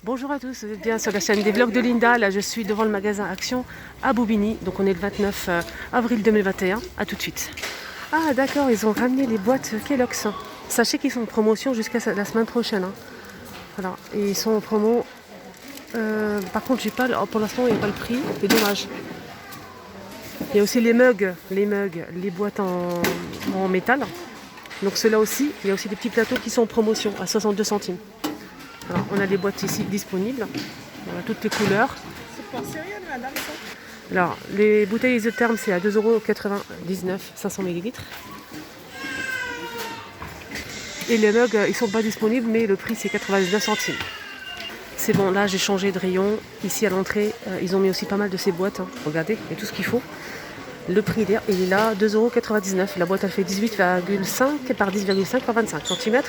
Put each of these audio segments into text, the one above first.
Bonjour à tous, vous êtes bien sur la chaîne des vlogs de Linda. Là je suis devant le magasin Action à Bobigny. Donc on est le 29 avril 2021. A tout de suite. Ah d'accord, ils ont ramené les boîtes Kellogg's. Sachez qu'ils sont en promotion jusqu'à la semaine prochaine. Voilà, et ils sont en promo. Par contre j'ai pas, pour l'instant il n'y a pas le prix, c'est dommage. Il y a aussi les mugs, les boîtes en métal. Donc ceux-là aussi, il y a aussi des petits plateaux qui sont en promotion à 62 centimes. Alors, on a les boîtes ici disponibles, on a toutes les couleurs. C'est pour céréales, madame, ça? Alors, les bouteilles isothermes, c'est à 2,99 €, 500 ml. Et les mugs, ils sont pas disponibles, mais le prix, c'est 99 centimes. C'est bon, là, j'ai changé de rayon. Ici, à l'entrée, ils ont mis aussi pas mal de ces boîtes. Regardez, il y a tout ce qu'il faut. Le prix, il est là, 2,99 €. La boîte, elle fait 18,5 par 10,5 par 25 cm.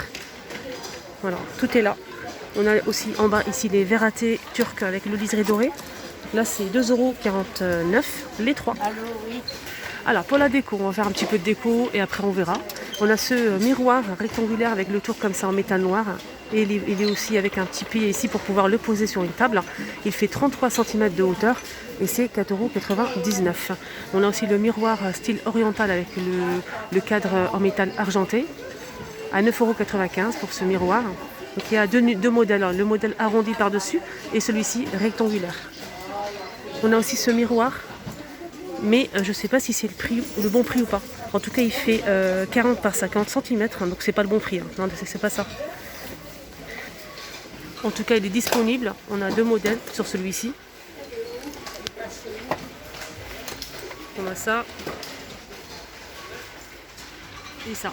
Voilà, tout est là. On a aussi en bas ici les verres à thé turcs avec le liseré doré. Là c'est 2,49 € les trois. Allô, oui. Alors pour la déco, on va faire un petit peu de déco et après on verra. On a ce miroir rectangulaire avec le tour comme ça en métal noir. Et il est aussi avec un petit pied ici pour pouvoir le poser sur une table. Il fait 33 cm de hauteur et c'est 4,99 €. On a aussi le miroir style oriental avec le cadre en métal argenté à 9,95 € pour ce miroir. Donc il y a deux modèles, le modèle arrondi par-dessus et celui-ci rectangulaire. On a aussi ce miroir, mais je ne sais pas si c'est le bon prix ou pas. En tout cas, il fait 40 par 50 cm, donc c'est pas le bon prix. Non, c'est pas ça. En tout cas, il est disponible. On a deux modèles sur celui-ci. On a ça et ça.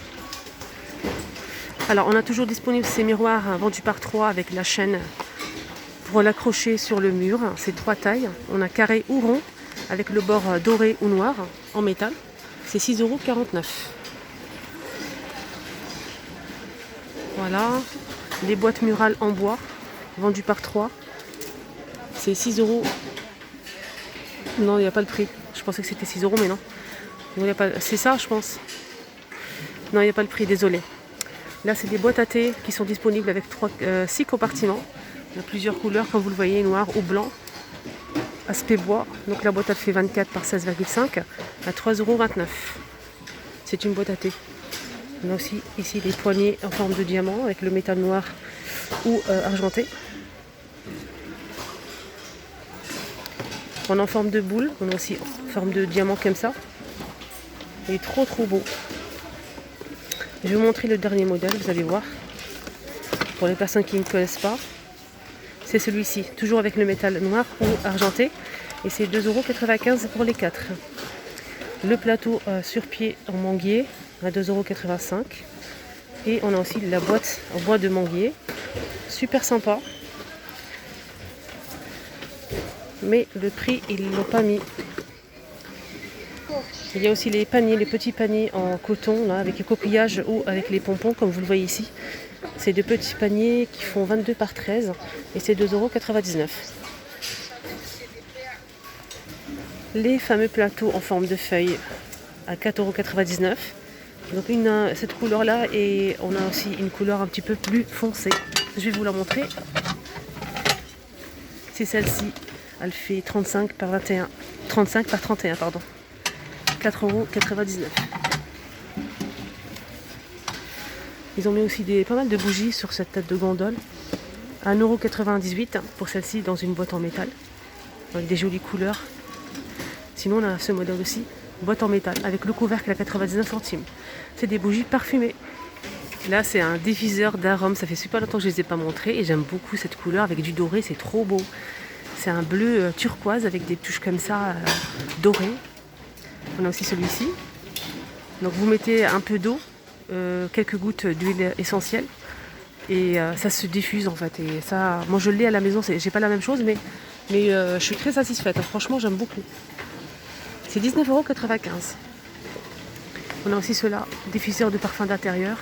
Alors on a toujours disponible ces miroirs vendus par 3 avec la chaîne pour l'accrocher sur le mur. C'est 3 tailles. On a carré ou rond avec le bord doré ou noir en métal. C'est 6,49 €. Voilà. Les boîtes murales en bois vendues par 3. C'est 6 €. Non, il n'y a pas le prix. Je pensais que c'était 6 € mais non. C'est ça je pense. Non, il n'y a pas le prix, désolé. Là, c'est des boîtes à thé qui sont disponibles avec 6 compartiments. Il y a plusieurs couleurs, comme vous le voyez, noir ou blanc. Aspect bois. Donc la boîte, elle fait 24 par 16,5 à 3,29 €. C'est une boîte à thé. On a aussi ici les poignées en forme de diamant avec le métal noir ou argenté. On a en forme de boule. On a aussi en forme de diamant comme ça. Il est trop beau. Je vais vous montrer le dernier modèle, vous allez voir. Pour les personnes qui ne connaissent pas, c'est celui-ci, toujours avec le métal noir ou argenté. Et c'est 2,95 € pour les 4. Le plateau sur pied en manguier à 2,85 €. Et on a aussi la boîte en bois de manguier. Super sympa. Mais le prix, ils ne l'ont pas mis. Il y a aussi les paniers, les petits paniers en coton là, avec les coquillages ou avec les pompons comme vous le voyez ici. C'est de petits paniers qui font 22 par 13 et c'est 2,99 €. Les fameux plateaux en forme de feuille à 4,99 €. Donc cette couleur là et on a aussi une couleur un petit peu plus foncée. Je vais vous la montrer. C'est celle-ci. Elle fait 35 par 31 pardon. 4,99 €. Ils ont mis aussi pas mal de bougies sur cette tête de gondole. 1,98 € pour celle-ci dans une boîte en métal. Avec des jolies couleurs. Sinon on a ce modèle aussi. Boîte en métal avec le couvercle à 99 centimes. C'est des bougies parfumées. Là c'est un diffuseur d'arômes. Ça fait super longtemps que je ne les ai pas montrés. Et j'aime beaucoup cette couleur avec du doré. C'est trop beau. C'est un bleu turquoise avec des touches comme ça dorées. On a aussi celui-ci. Donc vous mettez un peu d'eau, quelques gouttes d'huile essentielle et ça se diffuse en fait. Et ça, moi je l'ai à la maison, j'ai pas la même chose, mais je suis très satisfaite. Franchement, j'aime beaucoup. C'est 19,95 €. On a aussi cela, diffuseur de parfum d'intérieur.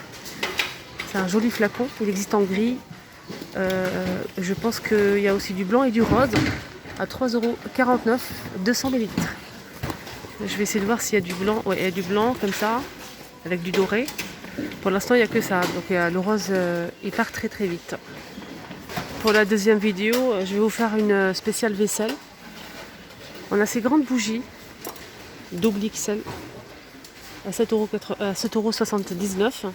C'est un joli flacon. Il existe en gris. Je pense qu'il y a aussi du blanc et du rose à 3,49 €, 200 ml. Je vais essayer de voir s'il y a du blanc. Ouais, il y a du blanc comme ça, avec du doré. Pour l'instant, il n'y a que ça. Donc le rose, il part très vite. pour la deuxième vidéo, je vais vous faire une spéciale vaisselle. On a ces grandes bougies double XL à 7,79 €.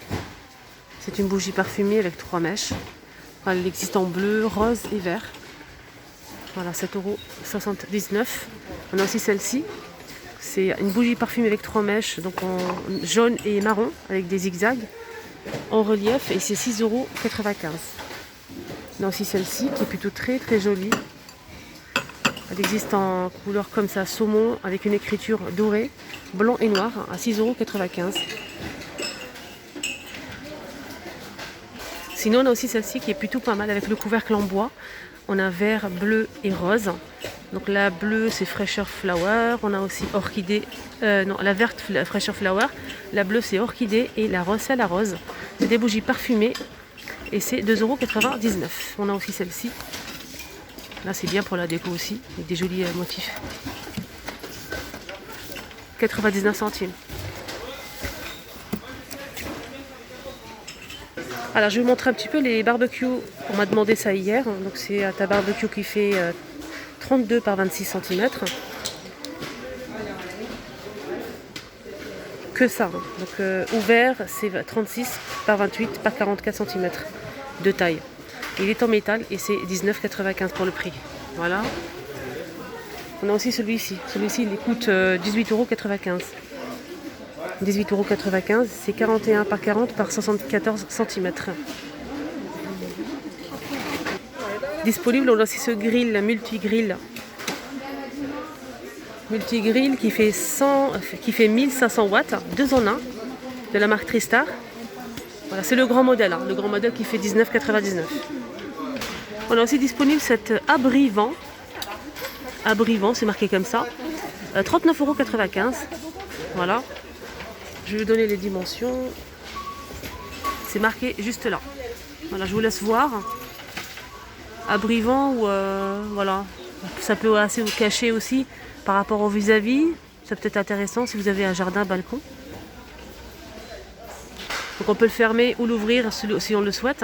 C'est une bougie parfumée avec 3 mèches. Elle existe en bleu, rose et vert. Voilà, 7,79 €. On a aussi celle-ci. C'est une bougie parfumée avec 3 mèches, donc en jaune et marron, avec des zigzags, en relief, et c'est 6,95 €. On a aussi celle-ci qui est plutôt très très jolie. Elle existe en couleur comme ça, saumon, avec une écriture dorée, blanc et noir, à 6,95 €. Sinon, on a aussi celle-ci qui est plutôt pas mal, avec le couvercle en bois. On a vert, bleu et rose. Donc la bleue, c'est Fresher Flower. On a aussi orchidée. La verte, Fresher Flower. La bleue, c'est orchidée. Et la rose, c'est la rose. C'est des bougies parfumées. Et c'est 2,99 €. On a aussi celle-ci. Là, c'est bien pour la déco aussi. Avec des jolis motifs. 99 centimes. Alors je vais vous montrer un petit peu les barbecues. On m'a demandé ça hier. Donc c'est un barbecue qui fait 32 par 26 cm. Que ça. Donc ouvert, c'est 36 par 28 par 44 cm de taille. Il est en métal et c'est 19,95 € pour le prix. Voilà. On a aussi celui-ci. Celui-ci, il coûte 18,95 €. 18,95 €, c'est 41 par 40 par 74 cm. Disponible, on a aussi ce grill, multi-grill. Multi-grill qui fait 1500 watts, 2 en 1, de la marque Tristar. Voilà, c'est le grand modèle, le grand modèle qui fait 19,99 €. On a aussi disponible cet abri-vent. Abri-vent, c'est marqué comme ça. 39,95 €. Voilà. Je vais vous donner les dimensions. C'est marqué juste là. Voilà, je vous laisse voir. Abri-vent ou voilà. Ça peut assez vous cacher aussi par rapport au vis-à-vis. Ça peut être intéressant si vous avez un jardin, balcon. Donc on peut le fermer ou l'ouvrir si on le souhaite.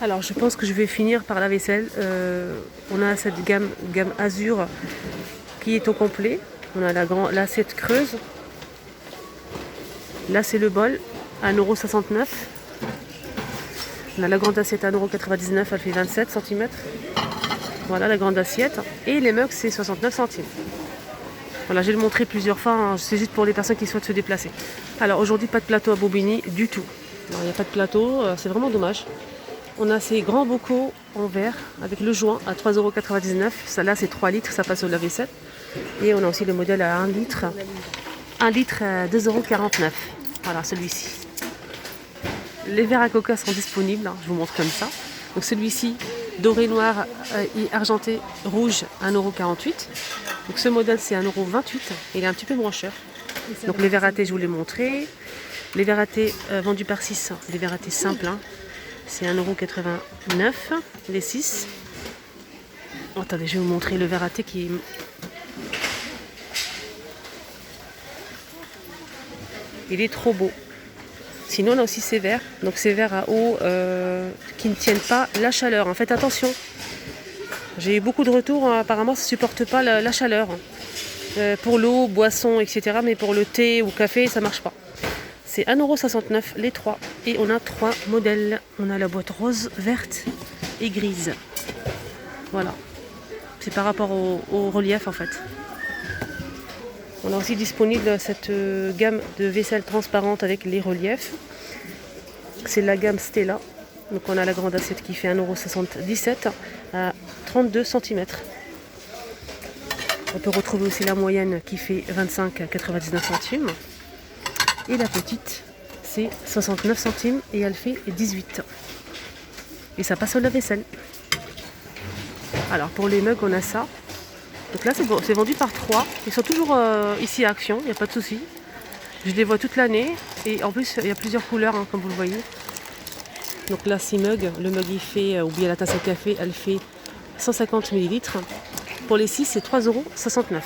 Alors je pense que je vais finir par la vaisselle. On a cette gamme Azur qui est au complet. On a l'assiette creuse. Là c'est le bol à 1,69 €. On a la grande assiette à 1,99 €, elle fait 27 cm. Voilà la grande assiette. Et les mugs c'est 69 centimes. Voilà, je vais le montrer plusieurs fois, c'est juste pour les personnes qui souhaitent se déplacer. Alors aujourd'hui pas de plateau à Bobigny du tout. Il n'y a pas de plateau, c'est vraiment dommage. On a ces grands bocaux en verre avec le joint à 3,99 €. Ça là c'est 3 litres, ça passe au lave-vaisselle. Et on a aussi le modèle à 1 litre. 1 litre à 2,49 €. Voilà celui-ci. Les verres à coca sont disponibles, je vous montre comme ça. Donc celui-ci, doré noir et argenté rouge, 1,48 €. Donc ce modèle c'est 1,28 €. Il est un petit peu moins cher. Donc les verres à thé, je vous l'ai montré. Les verres à thé vendus par 6, les verres à thé simples, c'est 1,89 €, les 6. Attendez, je vais vous montrer le verre à thé qui est... Il est trop beau. Sinon, on a aussi ces verres. Donc ces verres à eau qui ne tiennent pas la chaleur. Faites attention. J'ai eu beaucoup de retours. Apparemment, ça ne supporte pas la chaleur. Pour l'eau, boisson, etc. Mais pour le thé ou café, ça ne marche pas. C'est 1,69 € les 3. Et on a 3 modèles. On a la boîte rose, verte et grise. Voilà. C'est par rapport au relief en fait. On a aussi disponible cette gamme de vaisselle transparente avec les reliefs. C'est la gamme Stella. Donc on a la grande assiette qui fait 1,77 € à 32 cm. On peut retrouver aussi la moyenne qui fait 25,99 centimes. Et la petite, c'est 69 centimes et elle fait 18. Et ça passe au lave-vaisselle. Alors pour les mugs, on a ça. Donc là, c'est vendu par 3. Ils sont toujours ici à Action, il n'y a pas de souci. Je les vois toute l'année. Et en plus, il y a plusieurs couleurs, comme vous le voyez. Donc là, 6 mugs. Le mug, il fait, ou bien la tasse à café, elle fait 150 ml. Pour les 6, c'est 3,69 €.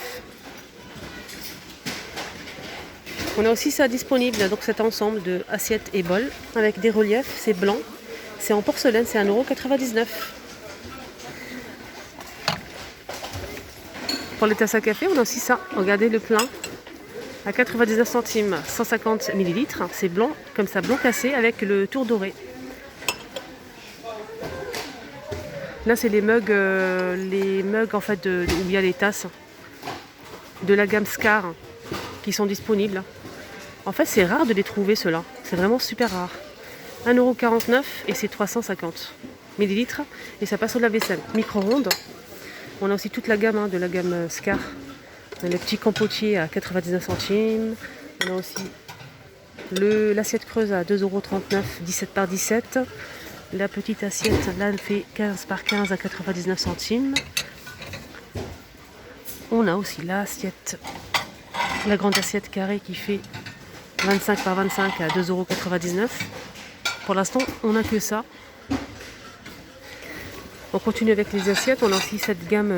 On a aussi ça disponible, donc cet ensemble de assiettes et bols avec des reliefs. C'est blanc C'est en porcelaine, c'est 1,99 €. Pour les tasses à café, on a aussi ça. Regardez le plein. À 99 centimes, 150 ml. C'est blanc, comme ça, blanc cassé avec le tour doré. Là, c'est les mugs en fait, où il y a les tasses de la gamme Scar qui sont disponibles. En fait, c'est rare de les trouver, ceux-là. C'est vraiment super rare. 1,49 € et c'est 350 ml. Et ça passe au lave-vaisselle. Micro-ondes. On a aussi toute la gamme de la gamme Scar. On a le petit compotier à 99 centimes. On a aussi l'assiette creuse à 2,39 €, 17 par 17. La petite assiette, là, elle fait 15 par 15 à 99 centimes. On a aussi l'assiette, la grande assiette carrée qui fait 25 par 25 à 2,99 €. Pour l'instant, on n'a que ça. On continue avec les assiettes. On a aussi cette gamme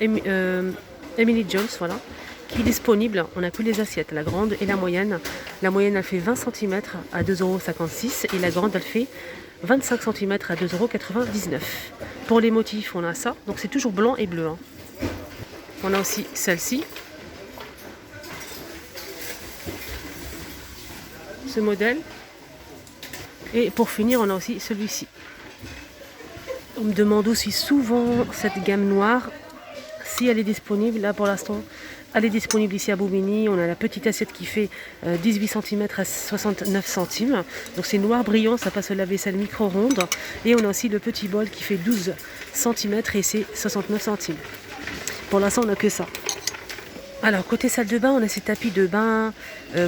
Emily Jones, voilà, qui est disponible. On n'a que les assiettes, la grande et la moyenne. La moyenne, elle fait 20 cm à 2,56 € et la grande, elle fait 25 cm à 2,99 €. Pour les motifs, on a ça. Donc c'est toujours blanc et bleu. On a aussi celle-ci. Ce modèle. Et pour finir, on a aussi celui-ci. On me demande aussi souvent cette gamme noire, si elle est disponible. Là, pour l'instant, elle est disponible ici à Bobigny. On a la petite assiette qui fait 18 cm à 69 centimes. Donc c'est noir brillant, ça passe au lave-vaisselle micro-ronde. Et on a aussi le petit bol qui fait 12 cm et c'est 69 centimes. Pour l'instant, on n'a que ça. Alors, côté salle de bain, on a ces tapis de bain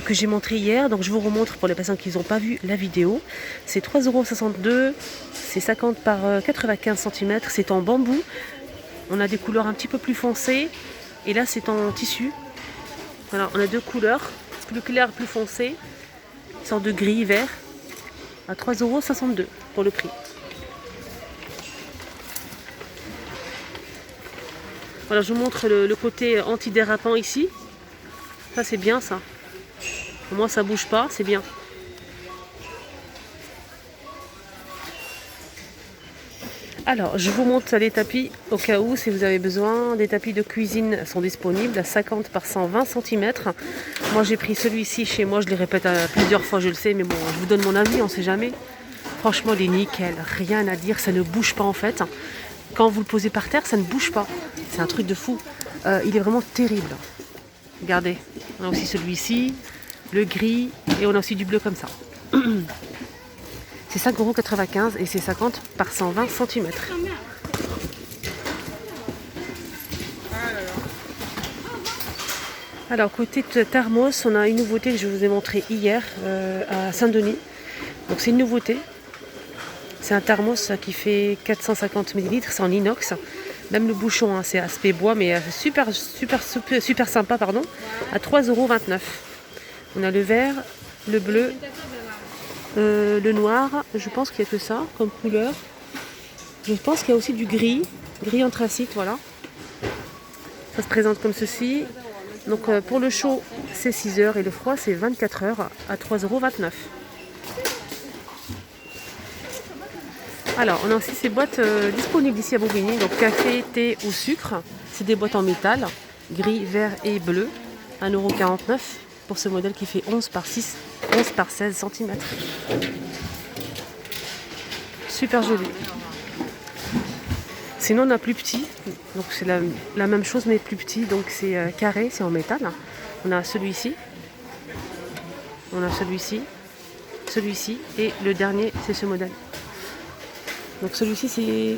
que j'ai montré hier. Donc, je vous remontre pour les personnes qui n'ont pas vu la vidéo. C'est 3,62 €. C'est 50 par 95 cm. C'est en bambou. On a des couleurs un petit peu plus foncées. Et là, c'est en tissu. Alors, on a deux couleurs. Plus clair, plus foncé. Une sorte de gris vert. À 3,62 € pour le prix. Voilà, je vous montre le côté antidérapant ici. Ça, c'est bien, ça. Au moins, ça bouge pas, c'est bien. Alors, je vous montre les tapis au cas où, si vous avez besoin. Des tapis de cuisine sont disponibles à 50 par 120 cm. Moi, j'ai pris celui-ci chez moi. Je les répète plusieurs fois, je le sais. Mais bon, je vous donne mon avis, on ne sait jamais. Franchement, il est nickel. Rien à dire, ça ne bouge pas en fait. Quand vous le posez par terre, ça ne bouge pas. C'est un truc de fou. Il est vraiment terrible. Regardez. On a aussi celui-ci, le gris, et on a aussi du bleu comme ça. C'est 5,95 € et c'est 50 par 120 cm. Alors, côté thermos, on a une nouveauté que je vous ai montré hier à Saint-Denis. Donc, c'est une nouveauté. C'est un thermos qui fait 450 ml, c'est en inox. Même le bouchon, c'est aspect bois, mais super sympa, pardon, à 3,29 €. On a le vert, le bleu, le noir. Je pense qu'il n'y a que ça comme couleur. Je pense qu'il y a aussi du gris anthracite, voilà. Ça se présente comme ceci. Donc pour le chaud, c'est 6 heures et le froid, c'est 24 heures à 3,29 €. Alors, on a aussi ces boîtes disponibles ici à Bobigny, donc café, thé ou sucre. C'est des boîtes en métal, gris, vert et bleu, 1,49 € pour ce modèle qui fait 11 par 16 cm. Super joli. Sinon, on a plus petit, donc c'est la même chose mais plus petit, donc c'est carré, c'est en métal. On a celui-ci, celui-ci et le dernier, c'est ce modèle. Donc celui-ci c'est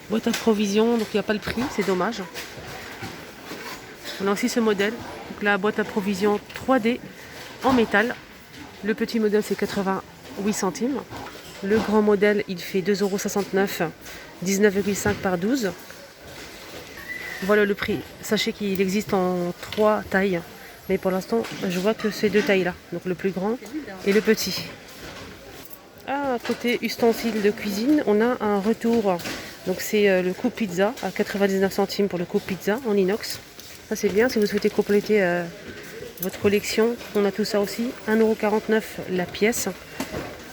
boîte à provision, donc il n'y a pas le prix, c'est dommage. On a aussi ce modèle, donc la boîte à provision 3D en métal. Le petit modèle c'est 88 centimes. Le grand modèle il fait 2,69 €, 19,5 par 12. Voilà le prix. Sachez qu'il existe en 3 tailles, mais pour l'instant je vois que ces 2 tailles là, donc le plus grand et le petit. Ah, côté ustensiles de cuisine, on a un retour. Donc c'est le coupe pizza à 99 centimes pour le coupe pizza en inox. Ça c'est bien si vous souhaitez compléter votre collection. On a tout ça aussi. 1,49 € la pièce.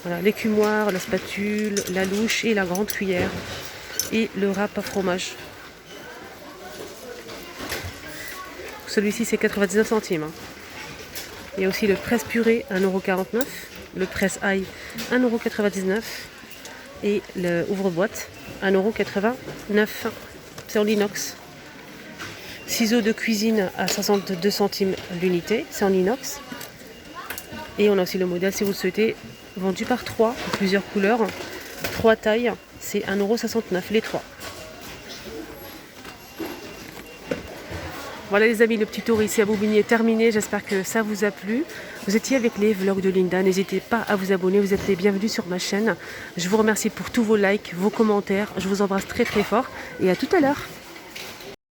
Voilà, l'écumoire, la spatule, la louche et la grande cuillère. Et le râpe à fromage. Celui-ci c'est 99 centimes. Il y a aussi le presse purée 1,49 €, le presse ail 1,99 € et le ouvre-boîte 1,89 €. C'est en inox. Ciseaux de cuisine à 62 centimes l'unité, c'est en inox. Et on a aussi le modèle, si vous le souhaitez, vendu par 3, plusieurs couleurs, 3 tailles, c'est 1,69 € les 3. Voilà les amis, le petit tour ici à Bobigny est terminé. J'espère que ça vous a plu. Vous étiez avec les vlogs de Linda. N'hésitez pas à vous abonner. Vous êtes les bienvenus sur ma chaîne. Je vous remercie pour tous vos likes, vos commentaires. Je vous embrasse très très fort et à tout à l'heure.